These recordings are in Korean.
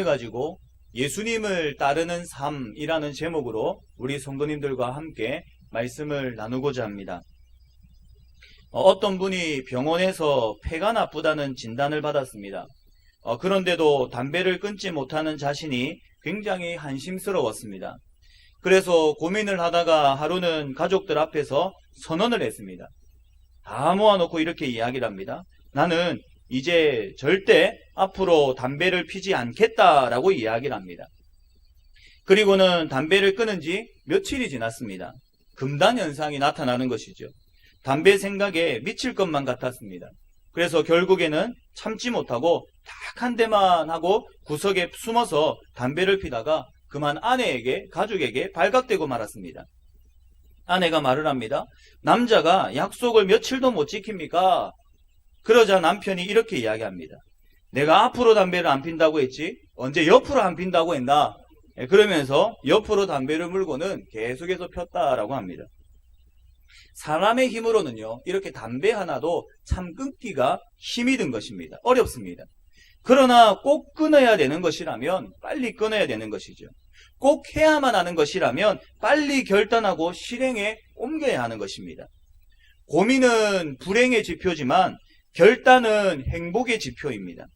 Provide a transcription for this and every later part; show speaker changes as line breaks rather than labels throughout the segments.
가지고 예수님을 따르는 삶이라는 제목으로 우리 성도님들과 함께 말씀을 나누고자 합니다. 어떤 분이 병원에서 폐가 나쁘다는 진단을 받았습니다. 그런데도 담배를 끊지 못하는 자신이 굉장히 한심스러웠습니다. 그래서 고민을 하다가 하루는 가족들 앞에서 선언을 했습니다. 다 모아놓고 이렇게 이야기를 합니다. 나는 이제 절대 앞으로 담배를 피지 않겠다라고 이야기를 합니다. 그리고는 담배를 끊은 지 며칠이 지났습니다. 금단 현상이 나타나는 것이죠. 담배 생각에 미칠 것만 같았습니다. 그래서 결국에는 참지 못하고 딱 한 대만 하고 구석에 숨어서 담배를 피다가 그만 아내에게, 가족에게 발각되고 말았습니다. 아내가 말을 합니다. 남자가 약속을 며칠도 못 지킵니까? 그러자 남편이 이렇게 이야기합니다. 내가 앞으로 담배를 안 핀다고 했지 언제 옆으로 안 핀다고 했나? 그러면서 옆으로 담배를 물고는 계속해서 폈다라고 합니다. 사람의 힘으로는요, 이렇게 담배 하나도 참 끊기가 힘이 든 것입니다. 어렵습니다. 그러나 꼭 끊어야 되는 것이라면 빨리 끊어야 되는 것이죠. 꼭 해야만 하는 것이라면 빨리 결단하고 실행에 옮겨야 하는 것입니다. 고민은 불행의 지표지만 결단은 행복의 지표입니다.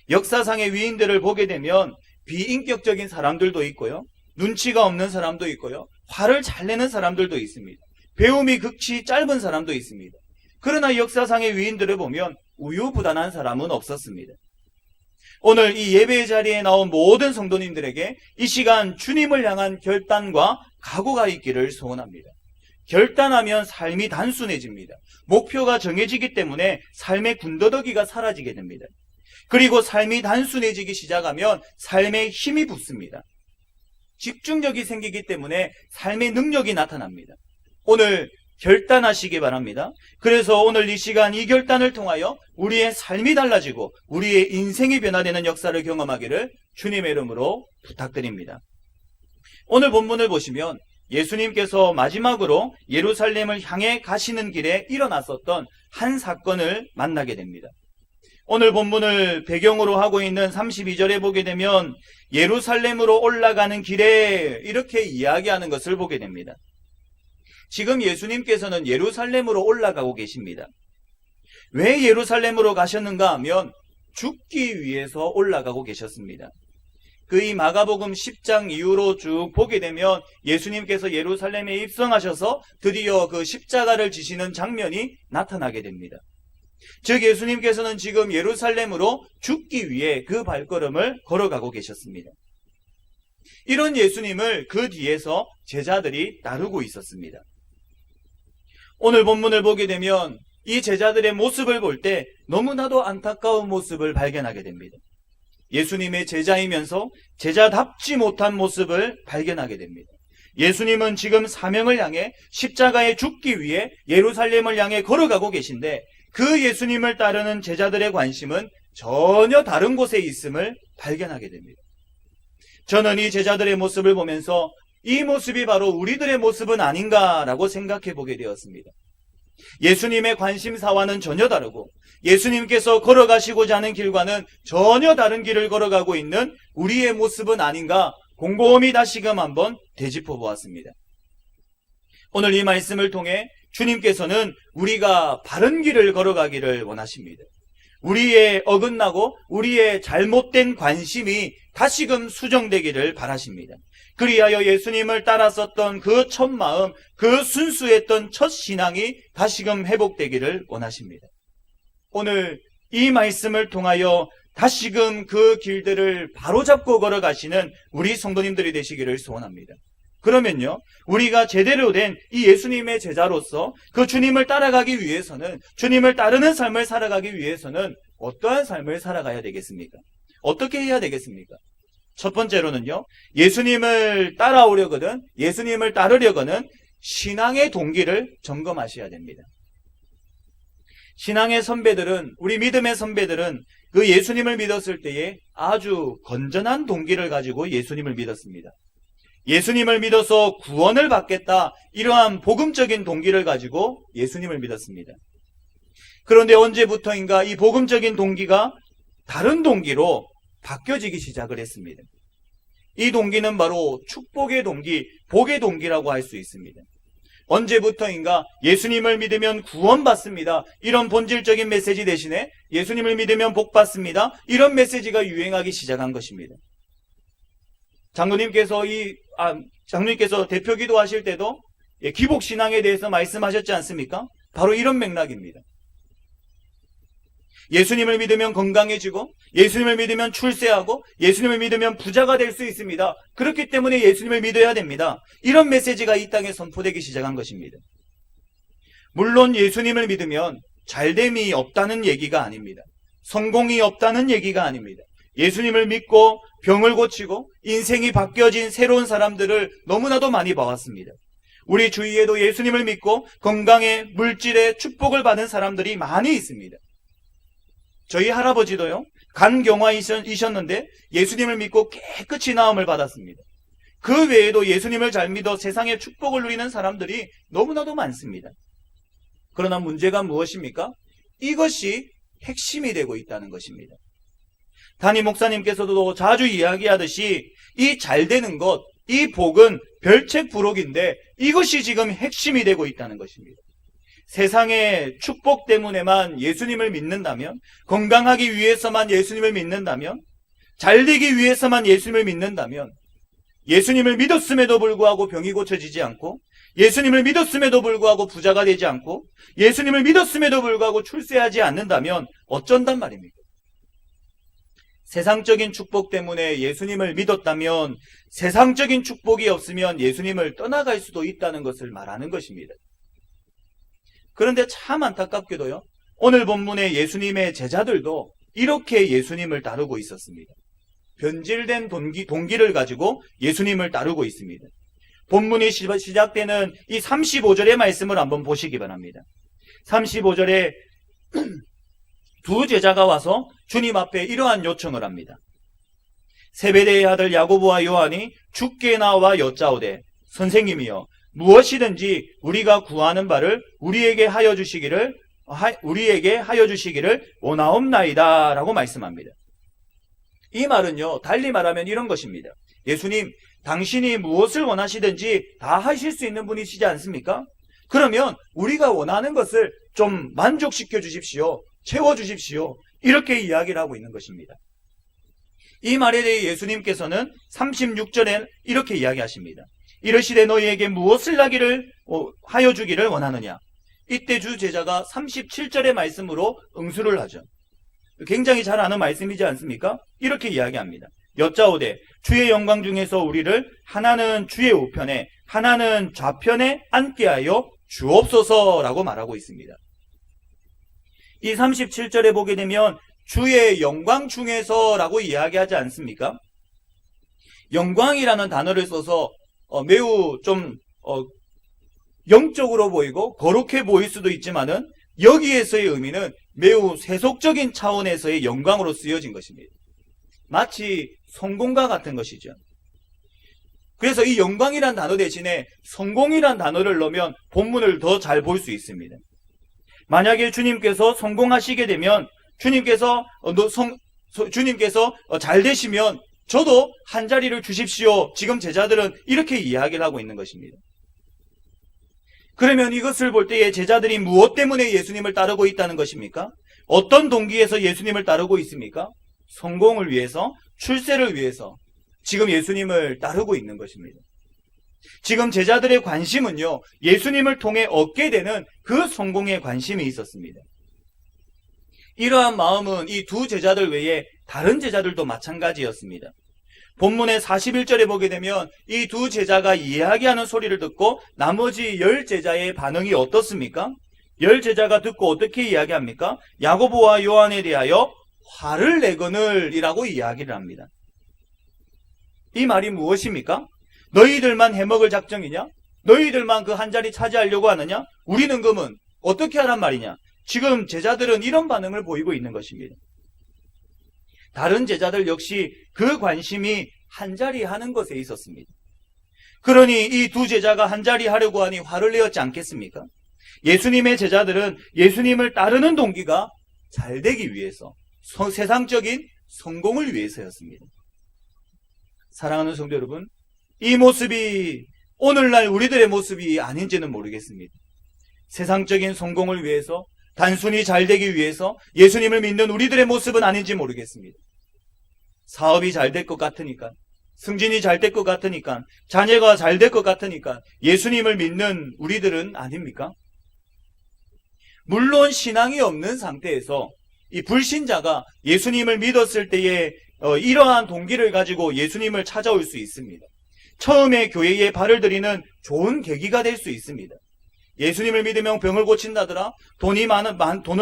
역사상의 위인들을 보게 되면 비인격적인 사람들도 있고요. 눈치가 없는 사람도 있고요. 화를 잘 내는 사람들도 있습니다. 배움이 극히 짧은 사람도 있습니다. 그러나 역사상의 위인들을 보면 우유부단한 사람은 없었습니다. 오늘 이 예배의 자리에 나온 모든 성도님들에게 이 시간 주님을 향한 결단과 각오가 있기를 소원합니다. 결단하면 삶이 단순해집니다. 목표가 정해지기 때문에 삶의 군더더기가 사라지게 됩니다. 그리고 삶이 단순해지기 시작하면 삶에 힘이 붙습니다. 집중력이 생기기 때문에 삶의 능력이 나타납니다. 오늘 결단하시기 바랍니다. 그래서 오늘 이 시간 이 결단을 통하여 우리의 삶이 달라지고 우리의 인생이 변화되는 역사를 경험하기를 주님의 이름으로 부탁드립니다. 오늘 본문을 보시면 예수님께서 마지막으로 예루살렘을 향해 가시는 길에 일어났었던 한 사건을 만나게 됩니다. 오늘 본문을 배경으로 하고 있는 32절에 보게 되면 예루살렘으로 올라가는 길에 이렇게 이야기하는 것을 보게 됩니다. 지금 예수님께서는 예루살렘으로 올라가고 계십니다. 왜 예루살렘으로 가셨는가 하면 죽기 위해서 올라가고 계셨습니다. 그 이 마가복음 10장 이후로 쭉 보게 되면 예수님께서 예루살렘에 입성하셔서 드디어 그 십자가를 지시는 장면이 나타나게 됩니다. 즉 예수님께서는 지금 예루살렘으로 죽기 위해 그 발걸음을 걸어가고 계셨습니다. 이런 예수님을 그 뒤에서 제자들이 따르고 있었습니다. 오늘 본문을 보게 되면 이 제자들의 모습을 볼 때 너무나도 안타까운 모습을 발견하게 됩니다. 예수님의 제자이면서 제자답지 못한 모습을 발견하게 됩니다. 예수님은 지금 사명을 향해 십자가에 죽기 위해 예루살렘을 향해 걸어가고 계신데 그 예수님을 따르는 제자들의 관심은 전혀 다른 곳에 있음을 발견하게 됩니다. 저는 이 제자들의 모습을 보면서 이 모습이 바로 우리들의 모습은 아닌가라고 생각해 보게 되었습니다. 예수님의 관심사와는 전혀 다르고 예수님께서 걸어가시고자 하는 길과는 전혀 다른 길을 걸어가고 있는 우리의 모습은 아닌가 곰곰이 다시금 한번 되짚어 보았습니다. 오늘 이 말씀을 통해 주님께서는 우리가 바른 길을 걸어가기를 원하십니다. 우리의 어긋나고 우리의 잘못된 관심이 다시금 수정되기를 바라십니다. 그리하여 예수님을 따랐었던 그 첫 마음, 그 순수했던 첫 신앙이 다시금 회복되기를 원하십니다. 오늘 이 말씀을 통하여 다시금 그 길들을 바로잡고 걸어가시는 우리 성도님들이 되시기를 소원합니다. 그러면요, 우리가 제대로 된 이 예수님의 제자로서 그 주님을 따라가기 위해서는, 주님을 따르는 삶을 살아가기 위해서는 어떠한 삶을 살아가야 되겠습니까? 어떻게 해야 되겠습니까? 첫 번째로는요, 예수님을 따라오려거든, 예수님을 따르려거든 신앙의 동기를 점검하셔야 됩니다. 신앙의 선배들은, 우리 믿음의 선배들은 그 예수님을 믿었을 때에 아주 건전한 동기를 가지고 예수님을 믿었습니다. 예수님을 믿어서 구원을 받겠다, 이러한 복음적인 동기를 가지고 예수님을 믿었습니다. 그런데 언제부터인가 이 복음적인 동기가 다른 동기로 바뀌어지기 시작을 했습니다. 이 동기는 바로 축복의 동기, 복의 동기라고 할 수 있습니다. 언제부터인가 예수님을 믿으면 구원받습니다. 이런 본질적인 메시지 대신에 예수님을 믿으면 복받습니다. 이런 메시지가 유행하기 시작한 것입니다. 장로님께서 대표 기도하실 때도 기복신앙에 대해서 말씀하셨지 않습니까? 바로 이런 맥락입니다. 예수님을 믿으면 건강해지고, 예수님을 믿으면 출세하고, 예수님을 믿으면 부자가 될 수 있습니다. 그렇기 때문에 예수님을 믿어야 됩니다. 이런 메시지가 이 땅에 선포되기 시작한 것입니다. 물론 예수님을 믿으면 잘됨이 없다는 얘기가 아닙니다. 성공이 없다는 얘기가 아닙니다. 예수님을 믿고 병을 고치고 인생이 바뀌어진 새로운 사람들을 너무나도 많이 봐왔습니다. 우리 주위에도 예수님을 믿고 건강에, 물질에 축복을 받은 사람들이 많이 있습니다. 저희 할아버지도요, 간경화이셨는데 예수님을 믿고 깨끗이 나음을 받았습니다. 그 외에도 예수님을 잘 믿어 세상의 축복을 누리는 사람들이 너무나도 많습니다. 그러나 문제가 무엇입니까? 이것이 핵심이 되고 있다는 것입니다. 담임 목사님께서도 자주 이야기하듯이 이 잘 되는 것, 이 복은 별책부록인데 이것이 지금 핵심이 되고 있다는 것입니다. 세상의 축복 때문에만 예수님을 믿는다면, 건강하기 위해서만 예수님을 믿는다면, 잘되기 위해서만 예수님을 믿는다면, 예수님을 믿었음에도 불구하고 병이 고쳐지지 않고, 예수님을 믿었음에도 불구하고 부자가 되지 않고, 예수님을 믿었음에도 불구하고 출세하지 않는다면 어쩐단 말입니까? 세상적인 축복 때문에 예수님을 믿었다면 세상적인 축복이 없으면 예수님을 떠나갈 수도 있다는 것을 말하는 것입니다. 그런데 참 안타깝게도요, 오늘 본문의 예수님의 제자들도 이렇게 예수님을 따르고 있었습니다. 변질된 동기를 가지고 예수님을 따르고 있습니다. 본문이 시작되는 이 35절의 말씀을 한번 보시기 바랍니다. 35절에 두 제자가 와서 주님 앞에 이러한 요청을 합니다. 세베대의 아들 야고보와 요한이 주께 나와 여짜오되, 선생님이여, 무엇이든지 우리가 구하는 바를 우리에게 하여 주시기를 원하옵나이다 라고 말씀합니다. 이 말은요, 달리 말하면 이런 것입니다. 예수님, 당신이 무엇을 원하시든지 다 하실 수 있는 분이시지 않습니까? 그러면 우리가 원하는 것을 좀 만족시켜 주십시오. 채워 주십시오. 이렇게 이야기를 하고 있는 것입니다. 이 말에 대해 예수님께서는 36절에 이렇게 이야기하십니다. 이르시되 너희에게 무엇을 하여 주기를 원하느냐? 이때 주 제자가 37절의 말씀으로 응수를 하죠. 굉장히 잘 아는 말씀이지 않습니까? 이렇게 이야기합니다. 여짜오되 주의 영광 중에서 우리를 하나는 주의 우편에 하나는 좌편에 앉게 하여 주옵소서라고 말하고 있습니다. 이 37절에 보게 되면 주의 영광 중에서라고 이야기하지 않습니까? 영광이라는 단어를 써서 매우 좀 영적으로 보이고 거룩해 보일 수도 있지만은 여기에서의 의미는 매우 세속적인 차원에서의 영광으로 쓰여진 것입니다. 마치 성공과 같은 것이죠. 그래서 이 영광이란 단어 대신에 성공이란 단어를 넣으면 본문을 더 잘 볼 수 있습니다. 만약에 주님께서 성공하시게 되면 주님께서 잘 되시면 저도 한 자리를 주십시오. 지금 제자들은 이렇게 이야기를 하고 있는 것입니다. 그러면 이것을 볼 때에 제자들이 무엇 때문에 예수님을 따르고 있다는 것입니까? 어떤 동기에서 예수님을 따르고 있습니까? 성공을 위해서, 출세를 위해서 지금 예수님을 따르고 있는 것입니다. 지금 제자들의 관심은요, 예수님을 통해 얻게 되는 그 성공에 관심이 있었습니다. 이러한 마음은 이 두 제자들 외에 다른 제자들도 마찬가지였습니다. 본문의 41절에 보게 되면 이 두 제자가 이야기하는 소리를 듣고 나머지 10제자의 반응이 어떻습니까? 10제자가 듣고 어떻게 이야기합니까? 야고보와 요한에 대하여 화를 내거늘 이라고 이야기를 합니다. 이 말이 무엇입니까? 너희들만 해먹을 작정이냐? 너희들만 그 한 자리 차지하려고 하느냐? 우리는 그러면 어떻게 하란 말이냐? 지금 제자들은 이런 반응을 보이고 있는 것입니다. 다른 제자들 역시 그 관심이 한 자리 하는 것에 있었습니다. 그러니 이 두 제자가 한 자리 하려고 하니 화를 내었지 않겠습니까? 예수님의 제자들은 예수님을 따르는 동기가 잘 되기 위해서, 세상적인 성공을 위해서였습니다. 사랑하는 성도 여러분, 이 모습이 오늘날 우리들의 모습이 아닌지는 모르겠습니다. 세상적인 성공을 위해서, 단순히 잘되기 위해서 예수님을 믿는 우리들의 모습은 아닌지 모르겠습니다. 사업이 잘 될 것 같으니까, 승진이 잘 될 것 같으니까, 자녀가 잘 될 것 같으니까 예수님을 믿는 우리들은 아닙니까? 물론 신앙이 없는 상태에서 이 불신자가 예수님을 믿었을 때에 이러한 동기를 가지고 예수님을 찾아올 수 있습니다. 처음에 교회에 발을 들이는 좋은 계기가 될 수 있습니다. 예수님을 믿으면 병을 고친다더라, 돈을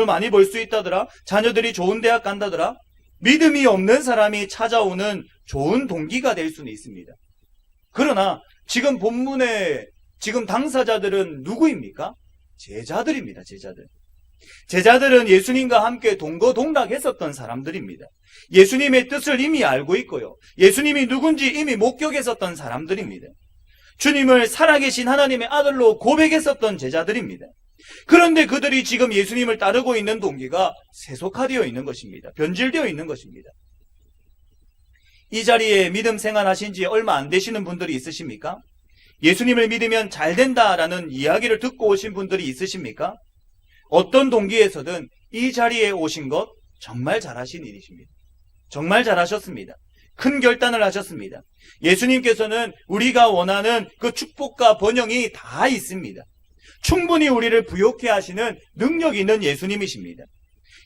많이 벌 수 있다더라, 자녀들이 좋은 대학 간다더라, 믿음이 없는 사람이 찾아오는 좋은 동기가 될 수는 있습니다. 그러나 지금 본문의 지금 당사자들은 누구입니까? 제자들입니다. 제자들은 예수님과 함께 동거동락했었던 사람들입니다. 예수님의 뜻을 이미 알고 있고요, 예수님이 누군지 이미 목격했었던 사람들입니다. 주님을 살아계신 하나님의 아들로 고백했었던 제자들입니다. 그런데 그들이 지금 예수님을 따르고 있는 동기가 세속화되어 있는 것입니다. 변질되어 있는 것입니다. 이 자리에 믿음 생활하신 지 얼마 안 되시는 분들이 있으십니까? 예수님을 믿으면 잘 된다라는 이야기를 듣고 오신 분들이 있으십니까? 어떤 동기에서든 이 자리에 오신 것 정말 잘하신 일이십니다. 정말 잘하셨습니다. 큰 결단을 하셨습니다. 예수님께서는 우리가 원하는 그 축복과 번영이 다 있습니다. 충분히 우리를 부욕해 하시는 능력 있는 예수님이십니다.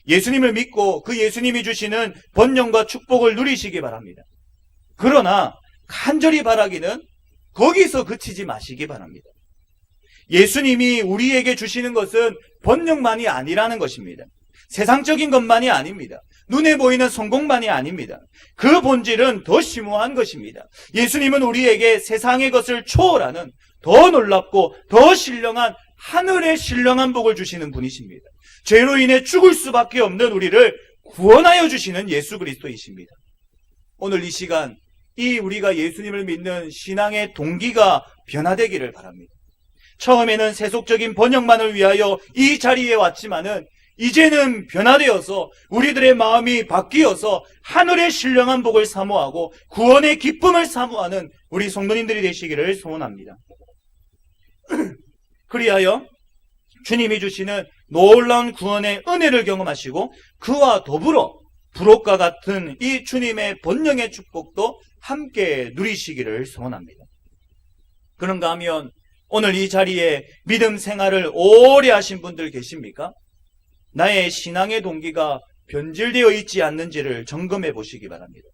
예수님을 믿고 그 예수님이 주시는 번영과 축복을 누리시기 바랍니다. 그러나 간절히 바라기는 거기서 그치지 마시기 바랍니다. 예수님이 우리에게 주시는 것은 번영만이 아니라는 것입니다. 세상적인 것만이 아닙니다. 눈에 보이는 성공만이 아닙니다. 그 본질은 더 심오한 것입니다. 예수님은 우리에게 세상의 것을 초월하는 더 놀랍고 더 신령한 하늘의 신령한 복을 주시는 분이십니다. 죄로 인해 죽을 수밖에 없는 우리를 구원하여 주시는 예수 그리스도이십니다. 오늘 이 시간 우리가 예수님을 믿는 신앙의 동기가 변화되기를 바랍니다. 처음에는 세속적인 번영만을 위하여 이 자리에 왔지만은 이제는 변화되어서 우리들의 마음이 바뀌어서 하늘의 신령한 복을 사모하고 구원의 기쁨을 사모하는 우리 성도님들이 되시기를 소원합니다. 그리하여 주님이 주시는 놀라운 구원의 은혜를 경험하시고 그와 더불어 부록과 같은 이 주님의 번영의 축복도 함께 누리시기를 소원합니다. 그런가 하면 오늘 이 자리에 믿음 생활을 오래 하신 분들 계십니까? 나의 신앙의 동기가 변질되어 있지 않는지를 점검해 보시기 바랍니다.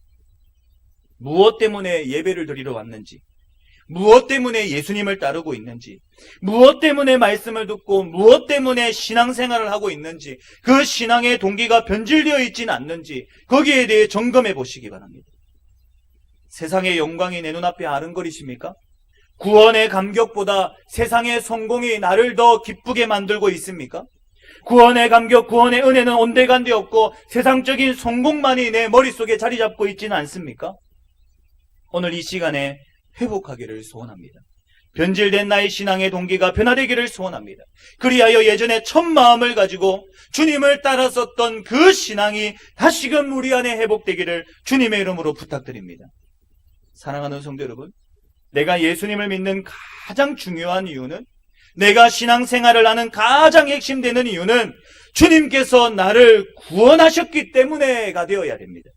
무엇 때문에 예배를 드리러 왔는지, 무엇 때문에 예수님을 따르고 있는지, 무엇 때문에 말씀을 듣고 무엇 때문에 신앙생활을 하고 있는지, 그 신앙의 동기가 변질되어 있지는 않는지 거기에 대해 점검해 보시기 바랍니다. 세상의 영광이 내 눈앞에 아른거리십니까? 구원의 감격보다 세상의 성공이 나를 더 기쁘게 만들고 있습니까? 구원의 감격, 구원의 은혜는 온데간데 없고 세상적인 성공만이 내 머릿속에 자리 잡고 있지는 않습니까? 오늘 이 시간에 회복하기를 소원합니다. 변질된 나의 신앙의 동기가 변화되기를 소원합니다. 그리하여 예전에 첫 마음을 가지고 주님을 따랐었던 그 신앙이 다시금 우리 안에 회복되기를 주님의 이름으로 부탁드립니다. 사랑하는 성도 여러분, 내가 예수님을 믿는 가장 중요한 이유는, 내가 신앙생활을 하는 가장 핵심되는 이유는 주님께서 나를 구원하셨기 때문에가 되어야 됩니다.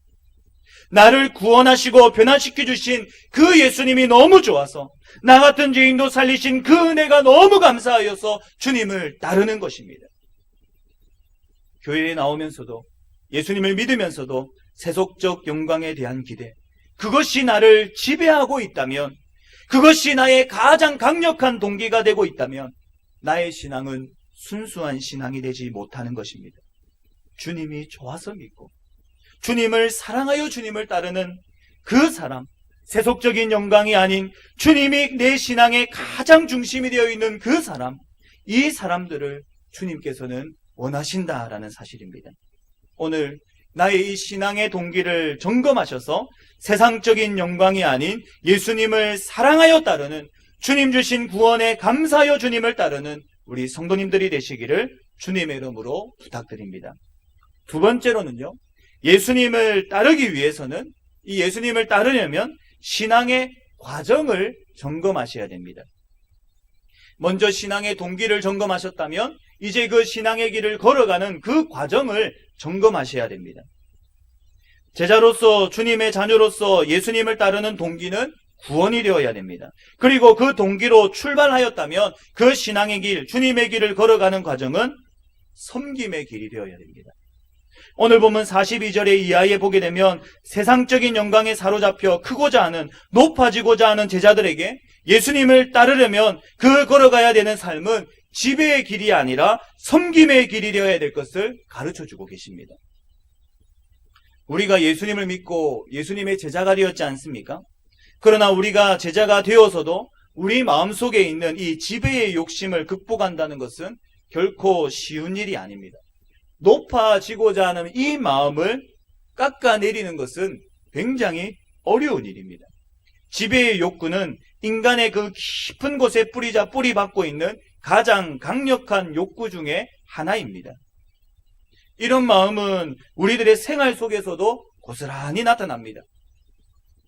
나를 구원하시고 변화시켜 주신 그 예수님이 너무 좋아서, 나 같은 죄인도 살리신 그 은혜가 너무 감사하여서 주님을 따르는 것입니다. 교회에 나오면서도, 예수님을 믿으면서도 세속적 영광에 대한 기대, 그것이 나를 지배하고 있다면, 그것이 나의 가장 강력한 동기가 되고 있다면 나의 신앙은 순수한 신앙이 되지 못하는 것입니다. 주님이 좋아서 믿고 주님을 사랑하여 주님을 따르는 그 사람, 세속적인 영광이 아닌 주님이 내 신앙의 가장 중심이 되어 있는 그 사람, 이 사람들을 주님께서는 원하신다라는 사실입니다. 오늘 나의 이 신앙의 동기를 점검하셔서 세상적인 영광이 아닌 예수님을 사랑하여 따르는, 주님 주신 구원에 감사하여 주님을 따르는 우리 성도님들이 되시기를 주님의 이름으로 부탁드립니다. 두 번째로는요, 예수님을 따르기 위해서는, 이 예수님을 따르려면 신앙의 과정을 점검하셔야 됩니다. 먼저 신앙의 동기를 점검하셨다면 이제 그 신앙의 길을 걸어가는 그 과정을 점검하셔야 됩니다. 제자로서, 주님의 자녀로서 예수님을 따르는 동기는 구원이 되어야 됩니다. 그리고 그 동기로 출발하였다면 그 신앙의 길, 주님의 길을 걸어가는 과정은 섬김의 길이 되어야 됩니다. 오늘 보면 42절의 이하에 보게 되면 세상적인 영광에 사로잡혀 크고자 하는, 높아지고자 하는 제자들에게 예수님을 따르려면 그 걸어가야 되는 삶은 지배의 길이 아니라 섬김의 길이 되어야 될 것을 가르쳐주고 계십니다. 우리가 예수님을 믿고 예수님의 제자가 되었지 않습니까? 그러나 우리가 제자가 되어서도 우리 마음속에 있는 이 지배의 욕심을 극복한다는 것은 결코 쉬운 일이 아닙니다. 높아지고자 하는 이 마음을 깎아내리는 것은 굉장히 어려운 일입니다. 지배의 욕구는 인간의 그 깊은 곳에 뿌리 박고 있는 가장 강력한 욕구 중에 하나입니다. 이런 마음은 우리들의 생활 속에서도 고스란히 나타납니다.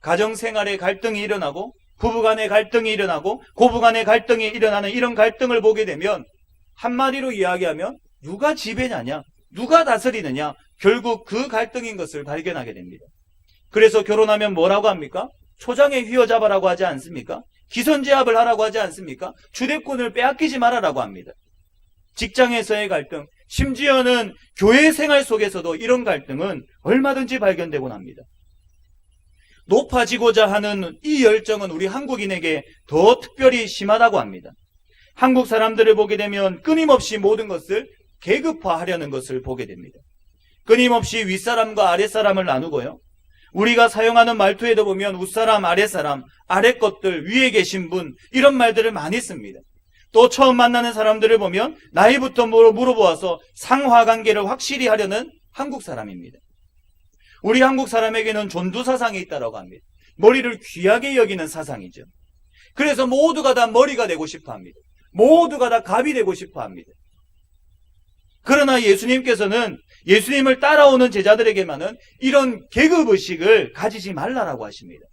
가정생활에 갈등이 일어나고, 부부간의 갈등이 일어나고, 고부간의 갈등이 일어나는 이런 갈등을 보게 되면 한마디로 이야기하면 누가 지배냐냐, 누가 다스리느냐, 결국 그 갈등인 것을 발견하게 됩니다. 그래서 결혼하면 뭐라고 합니까? 초장에 휘어잡아라고 하지 않습니까? 기선제압을 하라고 하지 않습니까? 주대권을 빼앗기지 말아라고 합니다. 직장에서의 갈등, 심지어는 교회 생활 속에서도 이런 갈등은 얼마든지 발견되곤 합니다. 높아지고자 하는 이 열정은 우리 한국인에게 더 특별히 심하다고 합니다. 한국 사람들을 보게 되면 끊임없이 모든 것을 계급화하려는 것을 보게 됩니다. 끊임없이 윗사람과 아랫사람을 나누고요. 우리가 사용하는 말투에도 보면 윗사람, 아랫사람, 아랫 것들, 위에 계신 분, 이런 말들을 많이 씁니다. 또 처음 만나는 사람들을 보면 나이부터 물어보아서 상하관계를 확실히 하려는 한국 사람입니다. 우리 한국 사람에게는 존두사상이 있다고 합니다. 머리를 귀하게 여기는 사상이죠. 그래서 모두가 다 머리가 되고 싶어 합니다. 모두가 다 갑이 되고 싶어 합니다. 그러나 예수님께서는 예수님을 따라오는 제자들에게만은 이런 계급의식을 가지지 말라라고 하십니다.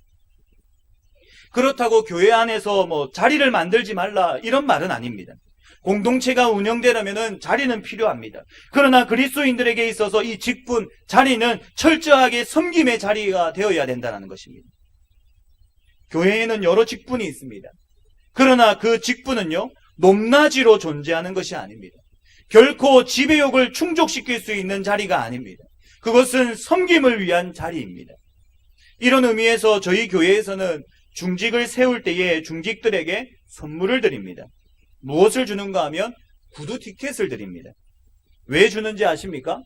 그렇다고 교회 안에서 자리를 만들지 말라 이런 말은 아닙니다. 공동체가 운영되려면 자리는 필요합니다. 그러나 그리스도인들에게 있어서 이 직분, 자리는 철저하게 섬김의 자리가 되어야 된다는 것입니다. 교회에는 여러 직분이 있습니다. 그러나 그 직분은요, 높낮이로 존재하는 것이 아닙니다. 결코 지배욕을 충족시킬 수 있는 자리가 아닙니다. 그것은 섬김을 위한 자리입니다. 이런 의미에서 저희 교회에서는 중직을 세울 때에 중직들에게 선물을 드립니다. 무엇을 주는가 하면 구두 티켓을 드립니다. 왜 주는지 아십니까?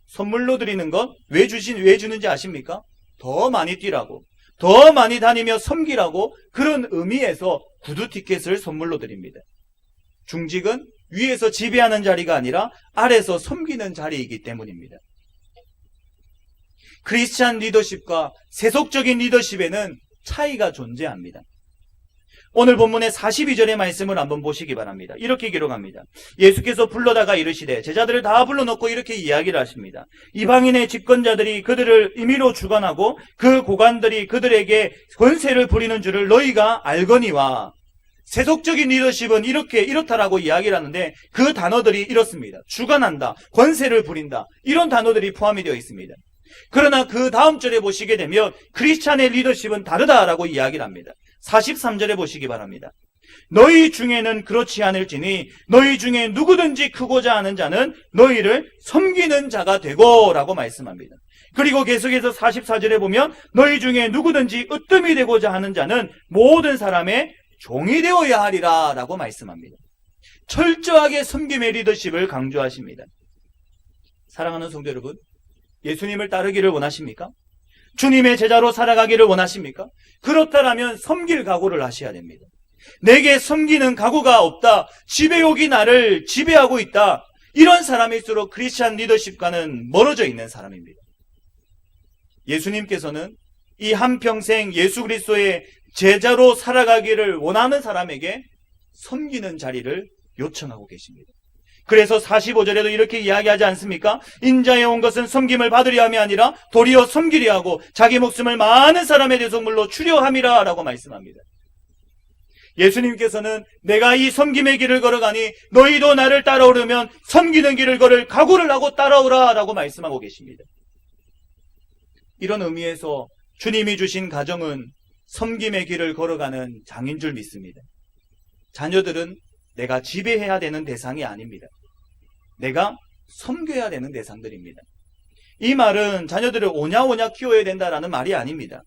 선물로 드리는 것 왜 주는지 아십니까? 더 많이 뛰라고, 더 많이 다니며 섬기라고, 그런 의미에서 구두 티켓을 선물로 드립니다. 중직은 위에서 지배하는 자리가 아니라 아래에서 섬기는 자리이기 때문입니다. 크리스찬 리더십과 세속적인 리더십에는 차이가 존재합니다. 오늘 본문의 42절의 말씀을 한번 보시기 바랍니다. 이렇게 기록합니다. 예수께서 불러다가 이르시되, 제자들을 다 불러놓고 이렇게 이야기를 하십니다. 이방인의 집권자들이 그들을 임의로 주관하고 그 고관들이 그들에게 권세를 부리는 줄을 너희가 알거니와. 세속적인 리더십은 이렇다라고 이야기를 하는데 그 단어들이 이렇습니다. 주관한다, 권세를 부린다, 이런 단어들이 포함이 되어 있습니다. 그러나 그 다음 절에 보시게 되면 크리스찬의 리더십은 다르다라고 이야기를 합니다. 43절에 보시기 바랍니다. 너희 중에는 그렇지 않을지니 너희 중에 누구든지 크고자 하는 자는 너희를 섬기는 자가 되고 라고 말씀합니다. 그리고 계속해서 44절에 보면 너희 중에 누구든지 으뜸이 되고자 하는 자는 모든 사람의 종이 되어야 하리라 라고 말씀합니다. 철저하게 섬김의 리더십을 강조하십니다. 사랑하는 성도 여러분, 예수님을 따르기를 원하십니까? 주님의 제자로 살아가기를 원하십니까? 그렇다면 섬길 각오를 하셔야 됩니다. 내게 섬기는 각오가 없다, 지배욕이 나를 지배하고 있다, 이런 사람일수록 크리스찬 리더십과는 멀어져 있는 사람입니다. 예수님께서는 이 한평생 예수 그리스도의 제자로 살아가기를 원하는 사람에게 섬기는 자리를 요청하고 계십니다. 그래서 45절에도 이렇게 이야기하지 않습니까? 인자에 온 것은 섬김을 받으려 함이 아니라 도리어 섬기려 하고 자기 목숨을 많은 사람의 대속물로 주려 함이라 라고 말씀합니다. 예수님께서는 내가 이 섬김의 길을 걸어가니 너희도 나를 따라오려면 섬기는 길을 걸을 각오를 하고 따라오라 라고 말씀하고 계십니다. 이런 의미에서 주님이 주신 가정은 섬김의 길을 걸어가는 장인 줄 믿습니다. 자녀들은 내가 지배해야 되는 대상이 아닙니다. 내가 섬겨야 되는 대상들입니다. 이 말은 자녀들을 오냐오냐 키워야 된다라는 말이 아닙니다.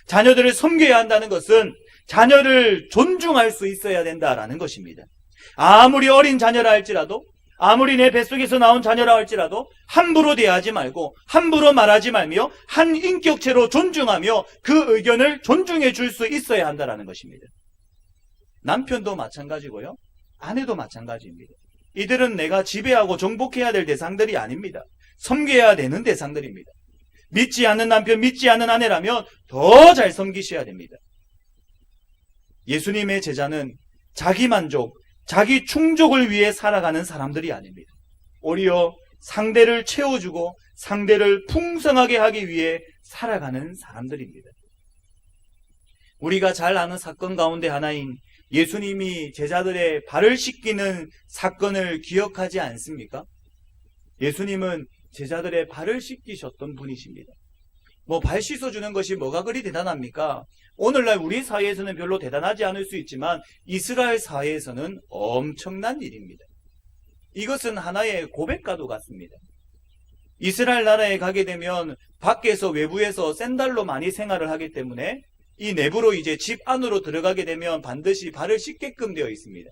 자녀들을 섬겨야 한다는 것은 자녀를 존중할 수 있어야 된다라는 것입니다. 아무리 어린 자녀라 할지라도, 아무리 내 뱃속에서 나온 자녀라 할지라도 함부로 대하지 말고 함부로 말하지 말며 한 인격체로 존중하며 그 의견을 존중해 줄 수 있어야 한다라는 것입니다. 남편도 마찬가지고요. 아내도 마찬가지입니다. 이들은 내가 지배하고 정복해야 될 대상들이 아닙니다. 섬겨야 되는 대상들입니다. 믿지 않는 남편, 믿지 않는 아내라면 더 잘 섬기셔야 됩니다. 예수님의 제자는 자기 만족, 자기 충족을 위해 살아가는 사람들이 아닙니다. 오히려 상대를 채워주고 상대를 풍성하게 하기 위해 살아가는 사람들입니다. 우리가 잘 아는 사건 가운데 하나인 예수님이 제자들의 발을 씻기는 사건을 기억하지 않습니까? 예수님은 제자들의 발을 씻기셨던 분이십니다. 발 씻어주는 것이 뭐가 그리 대단합니까? 오늘날 우리 사회에서는 별로 대단하지 않을 수 있지만 이스라엘 사회에서는 엄청난 일입니다. 이것은 하나의 고백과도 같습니다. 이스라엘 나라에 가게 되면 밖에서 외부에서 샌들로 많이 생활을 하기 때문에 이 내부로 이제 집 안으로 들어가게 되면 반드시 발을 씻게끔 되어 있습니다.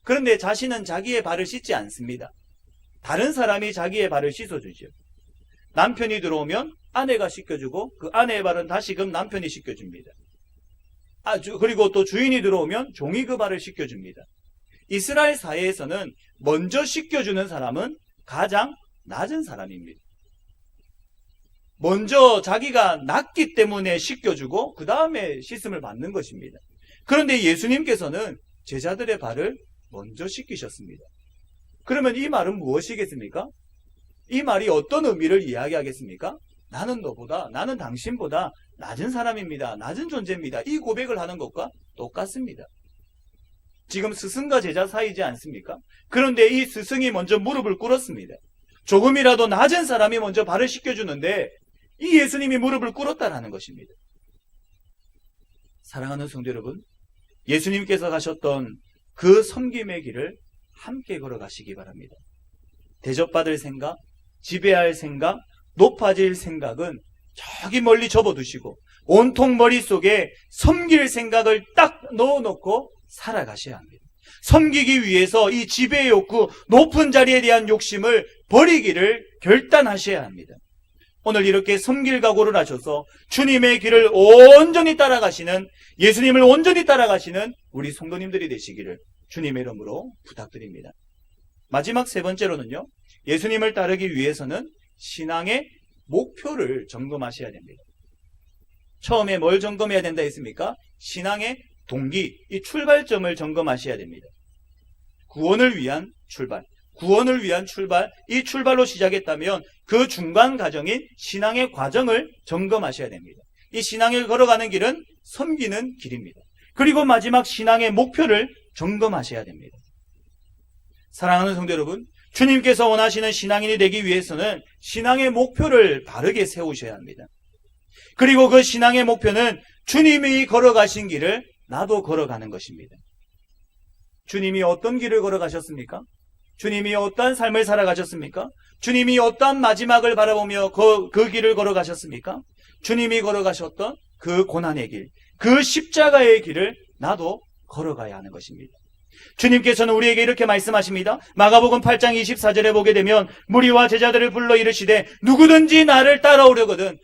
그런데 자신은 자기의 발을 씻지 않습니다. 다른 사람이 자기의 발을 씻어주죠. 남편이 들어오면 아내가 씻겨주고 그 아내의 발은 다시금 남편이 씻겨줍니다. 그리고 또 주인이 들어오면 종이 그 발을 씻겨줍니다. 이스라엘 사회에서는 먼저 씻겨주는 사람은 가장 낮은 사람입니다. 먼저 자기가 낮기 때문에 씻겨주고 그 다음에 씻음을 받는 것입니다. 그런데 예수님께서는 제자들의 발을 먼저 씻기셨습니다. 그러면 이 말은 무엇이겠습니까? 이 말이 어떤 의미를 이야기하겠습니까? 나는 너보다, 나는 당신보다 낮은 사람입니다. 낮은 존재입니다. 이 고백을 하는 것과 똑같습니다. 지금 스승과 제자 사이지 않습니까? 그런데 이 스승이 먼저 무릎을 꿇었습니다. 조금이라도 낮은 사람이 먼저 발을 씻겨주는데 이 예수님이 무릎을 꿇었다라는 것입니다. 사랑하는 성도 여러분, 예수님께서 가셨던 그 섬김의 길을 함께 걸어가시기 바랍니다. 대접받을 생각, 지배할 생각, 높아질 생각은 저기 멀리 접어두시고 온통 머릿속에 섬길 생각을 딱 넣어놓고 살아가셔야 합니다. 섬기기 위해서 이 지배의 욕구, 높은 자리에 대한 욕심을 버리기를 결단하셔야 합니다. 오늘 이렇게 섬길 각오를 하셔서 주님의 길을 온전히 따라가시는, 예수님을 온전히 따라가시는 우리 성도님들이 되시기를 주님의 이름으로 부탁드립니다. 마지막 세 번째로는요, 예수님을 따르기 위해서는 신앙의 목표를 점검하셔야 됩니다. 처음에 뭘 점검해야 된다 했습니까? 신앙의 동기, 이 출발점을 점검하셔야 됩니다. 구원을 위한 출발, 구원을 위한 출발, 이 출발로 시작했다면 그 중간 과정인 신앙의 과정을 점검하셔야 됩니다. 이 신앙을 걸어가는 길은 섬기는 길입니다. 그리고 마지막 신앙의 목표를 점검하셔야 됩니다. 사랑하는 성도 여러분, 주님께서 원하시는 신앙인이 되기 위해서는 신앙의 목표를 바르게 세우셔야 합니다. 그리고 그 신앙의 목표는 주님이 걸어가신 길을 나도 걸어가는 것입니다. 주님이 어떤 길을 걸어가셨습니까? 주님이 어떠한 삶을 살아가셨습니까? 주님이 어떠한 마지막을 바라보며 그 길을 걸어가셨습니까? 주님이 걸어가셨던 그 고난의 길, 그 십자가의 길을 나도 걸어가야 하는 것입니다. 주님께서는 우리에게 이렇게 말씀하십니다. 마가복음 8장 24절에 보게 되면 무리와 제자들을 불러 이르시되 누구든지 나를 따라오려거든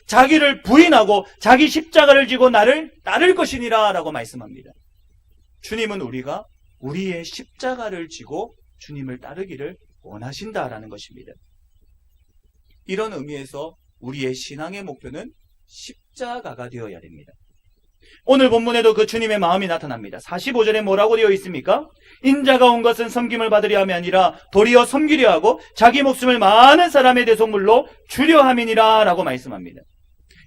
자기를 부인하고 자기 십자가를 지고 나를 따를 것이니라 라고 말씀합니다. 주님은 우리가 우리의 십자가를 지고 주님을 따르기를 원하신다라는 것입니다. 이런 의미에서 우리의 신앙의 목표는 십자가가 되어야 됩니다. 오늘 본문에도 그 주님의 마음이 나타납니다. 45절에 뭐라고 되어 있습니까? 인자가 온 것은 섬김을 받으려 함이 아니라 도리어 섬기려 하고 자기 목숨을 많은 사람의 대속물로 주려 함이니라 라고 말씀합니다.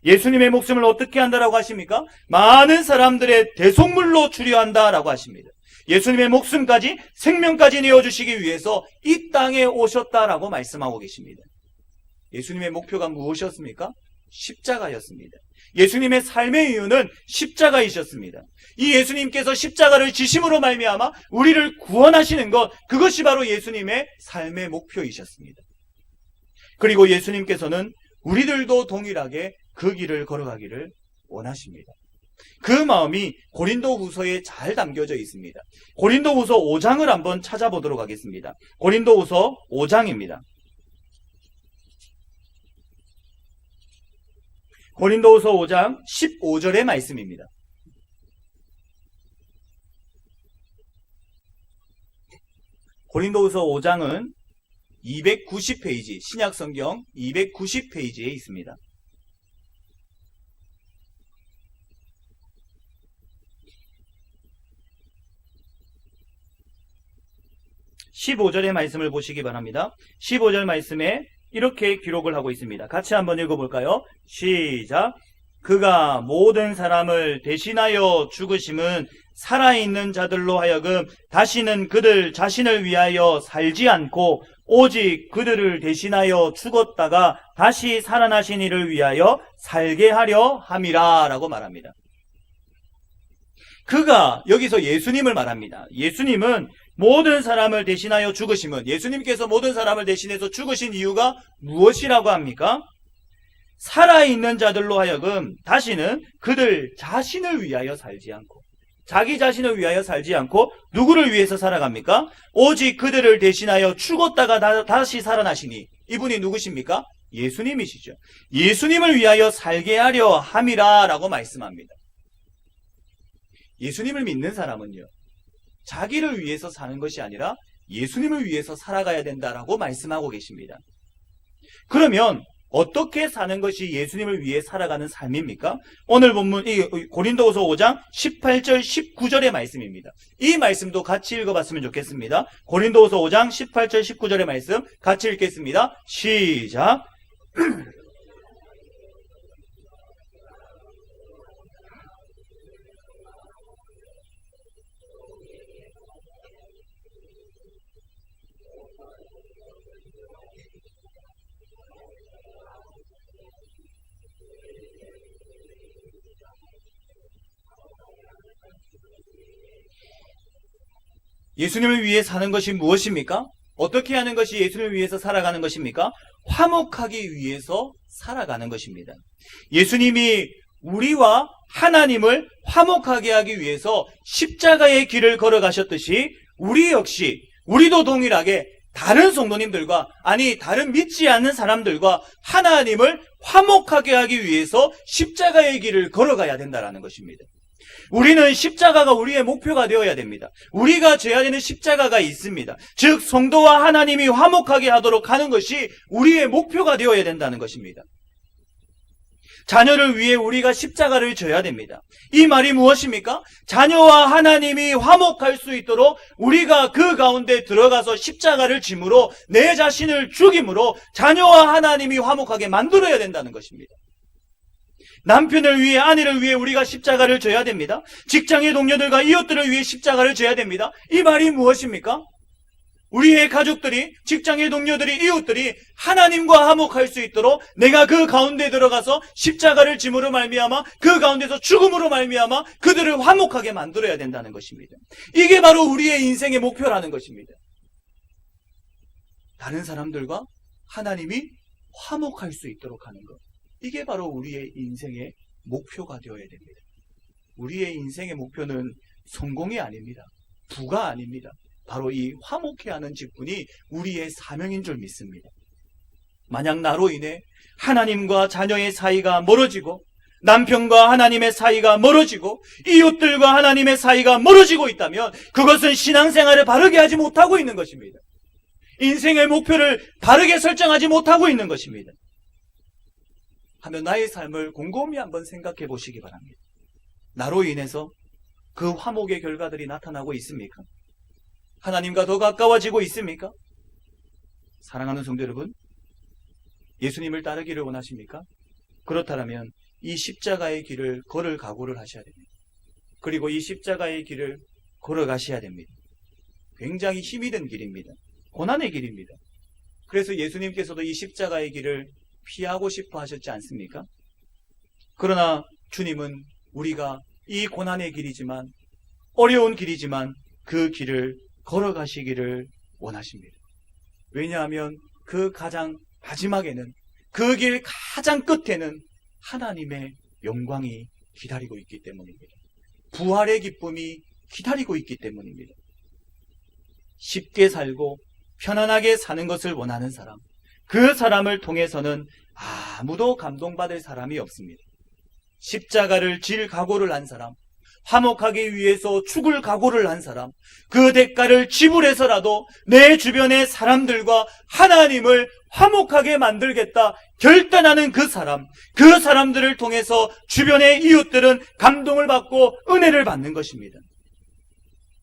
예수님의 목숨을 어떻게 한다라고 하십니까? 많은 사람들의 대속물로 주려 한다라고 하십니다. 예수님의 목숨까지 생명까지 내어주시기 위해서 이 땅에 오셨다라고 말씀하고 계십니다. 예수님의 목표가 무엇이었습니까? 십자가였습니다. 예수님의 삶의 이유는 십자가이셨습니다. 이 예수님께서 십자가를 지심으로 말미암아 우리를 구원하시는 것, 그것이 바로 예수님의 삶의 목표이셨습니다. 그리고 예수님께서는 우리들도 동일하게 그 길을 걸어가기를 원하십니다. 그 마음이 고린도후서에 잘 담겨져 있습니다. 고린도후서 5장을 한번 찾아보도록 하겠습니다. 고린도후서 5장입니다. 고린도후서 5장 15절의 말씀입니다. 고린도후서 5장은 290페이지, 신약성경 290페이지에 있습니다. 15절의 말씀을 보시기 바랍니다. 15절 말씀에 이렇게 기록을 하고 있습니다. 같이 한번 읽어볼까요? 시작. 그가 모든 사람을 대신하여 죽으심은 살아있는 자들로 하여금 다시는 그들 자신을 위하여 살지 않고 오직 그들을 대신하여 죽었다가 다시 살아나신 이를 위하여 살게 하려 함이라 라고 말합니다. 그가 여기서 예수님을 말합니다. 예수님은 모든 사람을 대신하여 죽으심은, 예수님께서 모든 사람을 대신해서 죽으신 이유가 무엇이라고 합니까? 살아있는 자들로 하여금 다시는 그들 자신을 위하여 살지 않고, 자기 자신을 위하여 살지 않고 누구를 위해서 살아갑니까? 오직 그들을 대신하여 죽었다가 다시 살아나시니, 이분이 누구십니까? 예수님이시죠. 예수님을 위하여 살게 하려 함이라 라고 말씀합니다. 예수님을 믿는 사람은요, 자기를 위해서 사는 것이 아니라 예수님을 위해서 살아가야 된다라고 말씀하고 계십니다. 그러면 어떻게 사는 것이 예수님을 위해 살아가는 삶입니까? 오늘 본문 이 고린도후서 5장 18절 19절의 말씀입니다. 이 말씀도 같이 읽어봤으면 좋겠습니다. 고린도후서 5장 18절 19절의 말씀 같이 읽겠습니다. 시작. 예수님을 위해 사는 것이 무엇입니까? 어떻게 하는 것이 예수님을 위해서 살아가는 것입니까? 화목하기 위해서 살아가는 것입니다. 예수님이 우리와 하나님을 화목하게 하기 위해서 십자가의 길을 걸어가셨듯이 우리 역시, 우리도 동일하게 다른 성도님들과, 아니 다른 믿지 않는 사람들과 하나님을 화목하게 하기 위해서 십자가의 길을 걸어가야 된다는 것입니다. 우리는 십자가가 우리의 목표가 되어야 됩니다. 우리가 져야 되는 십자가가 있습니다. 즉 성도와 하나님이 화목하게 하도록 하는 것이 우리의 목표가 되어야 된다는 것입니다. 자녀를 위해 우리가 십자가를 져야 됩니다. 이 말이 무엇입니까? 자녀와 하나님이 화목할 수 있도록 우리가 그 가운데 들어가서 십자가를 짐으로 내 자신을 죽임으로 자녀와 하나님이 화목하게 만들어야 된다는 것입니다. 남편을 위해, 아내를 위해 우리가 십자가를 져야 됩니다. 직장의 동료들과 이웃들을 위해 십자가를 져야 됩니다. 이 말이 무엇입니까? 우리의 가족들이, 직장의 동료들이, 이웃들이 하나님과 화목할 수 있도록 내가 그 가운데 들어가서 십자가를 짐으로 말미암아 그 가운데서 죽음으로 말미암아 그들을 화목하게 만들어야 된다는 것입니다. 이게 바로 우리의 인생의 목표라는 것입니다. 다른 사람들과 하나님이 화목할 수 있도록 하는 것, 이게 바로 우리의 인생의 목표가 되어야 됩니다. 우리의 인생의 목표는 성공이 아닙니다. 부가 아닙니다. 바로 이 화목해하는 직분이 우리의 사명인 줄 믿습니다. 만약 나로 인해 하나님과 자녀의 사이가 멀어지고, 남편과 하나님의 사이가 멀어지고, 이웃들과 하나님의 사이가 멀어지고 있다면 그것은 신앙생활을 바르게 하지 못하고 있는 것입니다. 인생의 목표를 바르게 설정하지 못하고 있는 것입니다. 하며 나의 삶을 곰곰이 한번 생각해 보시기 바랍니다. 나로 인해서 그 화목의 결과들이 나타나고 있습니까? 하나님과 더 가까워지고 있습니까? 사랑하는 성도 여러분, 예수님을 따르기를 원하십니까? 그렇다면 이 십자가의 길을 걸을 각오를 하셔야 됩니다. 그리고 이 십자가의 길을 걸어가셔야 됩니다. 굉장히 힘이 든 길입니다. 고난의 길입니다. 그래서 예수님께서도 이 십자가의 길을 피하고 싶어 하셨지 않습니까? 그러나 주님은 우리가 이 고난의 길이지만, 어려운 길이지만 그 길을 걸어가시기를 원하십니다. 왜냐하면 그 가장 마지막에는, 그 길 가장 끝에는 하나님의 영광이 기다리고 있기 때문입니다. 부활의 기쁨이 기다리고 있기 때문입니다. 쉽게 살고 편안하게 사는 것을 원하는 사람, 그 사람을 통해서는 아무도 감동받을 사람이 없습니다. 십자가를 질 각오를 한 사람, 화목하기 위해서 죽을 각오를 한 사람, 그 대가를 지불해서라도 내 주변의 사람들과 하나님을 화목하게 만들겠다 결단하는 그 사람, 그 사람들을 통해서 주변의 이웃들은 감동을 받고 은혜를 받는 것입니다.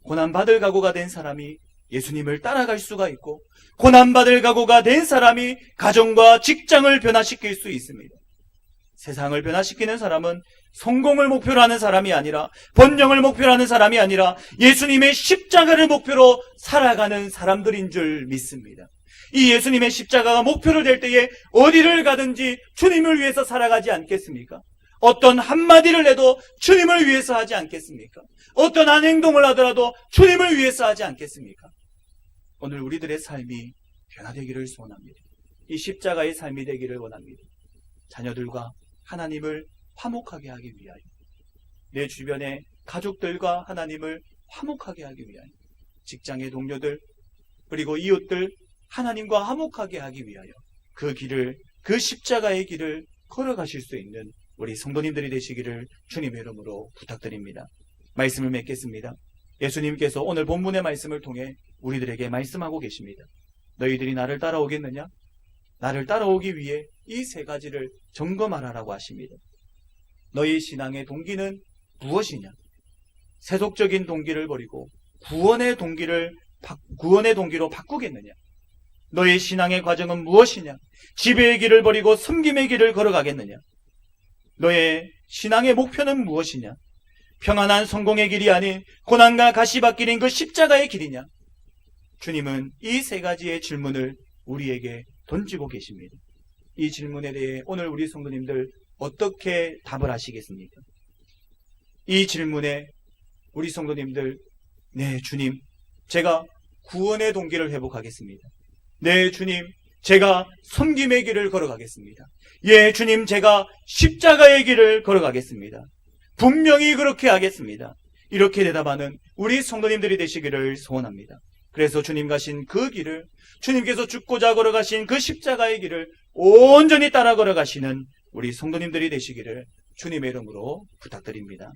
고난받을 각오가 된 사람이 예수님을 따라갈 수가 있고, 고난받을 각오가 된 사람이 가정과 직장을 변화시킬 수 있습니다. 세상을 변화시키는 사람은 성공을 목표로 하는 사람이 아니라, 번영을 목표로 하는 사람이 아니라 예수님의 십자가를 목표로 살아가는 사람들인 줄 믿습니다. 이 예수님의 십자가가 목표로 될 때에 어디를 가든지 주님을 위해서 살아가지 않겠습니까? 어떤 한마디를 해도 주님을 위해서 하지 않겠습니까? 어떤 한 행동을 하더라도 주님을 위해서 하지 않겠습니까? 오늘 우리들의 삶이 변화되기를 소원합니다. 이 십자가의 삶이 되기를 원합니다. 자녀들과 하나님을 화목하게 하기 위하여, 내 주변의 가족들과 하나님을 화목하게 하기 위하여, 직장의 동료들 그리고 이웃들 하나님과 화목하게 하기 위하여 그 길을, 그 십자가의 길을 걸어가실 수 있는 우리 성도님들이 되시기를 주님의 이름으로 부탁드립니다. 말씀을 맺겠습니다. 예수님께서 오늘 본문의 말씀을 통해 우리들에게 말씀하고 계십니다. 너희들이 나를 따라오겠느냐? 나를 따라오기 위해 이 세 가지를 점검하라라고 하십니다. 너희 신앙의 동기는 무엇이냐? 세속적인 동기를 버리고 구원의 동기로 바꾸겠느냐? 너희 신앙의 과정은 무엇이냐? 지배의 길을 버리고 섬김의 길을 걸어가겠느냐? 너의 신앙의 목표는 무엇이냐? 평안한 성공의 길이 아닌 고난과 가시밭길인 그 십자가의 길이냐? 주님은 이 세 가지의 질문을 우리에게 던지고 계십니다. 이 질문에 대해 오늘 우리 성도님들 어떻게 답을 하시겠습니까? 이 질문에 우리 성도님들, 네 주님, 제가 구원의 동기를 회복하겠습니다. 네 주님, 제가 섬김의 길을 걸어가겠습니다. 예 주님, 제가 십자가의 길을 걸어가겠습니다. 분명히 그렇게 하겠습니다. 이렇게 대답하는 우리 성도님들이 되시기를 소원합니다. 그래서 주님 가신 그 길을, 주님께서 죽고자 걸어가신 그 십자가의 길을 온전히 따라 걸어가시는 우리 성도님들이 되시기를 주님의 이름으로 부탁드립니다.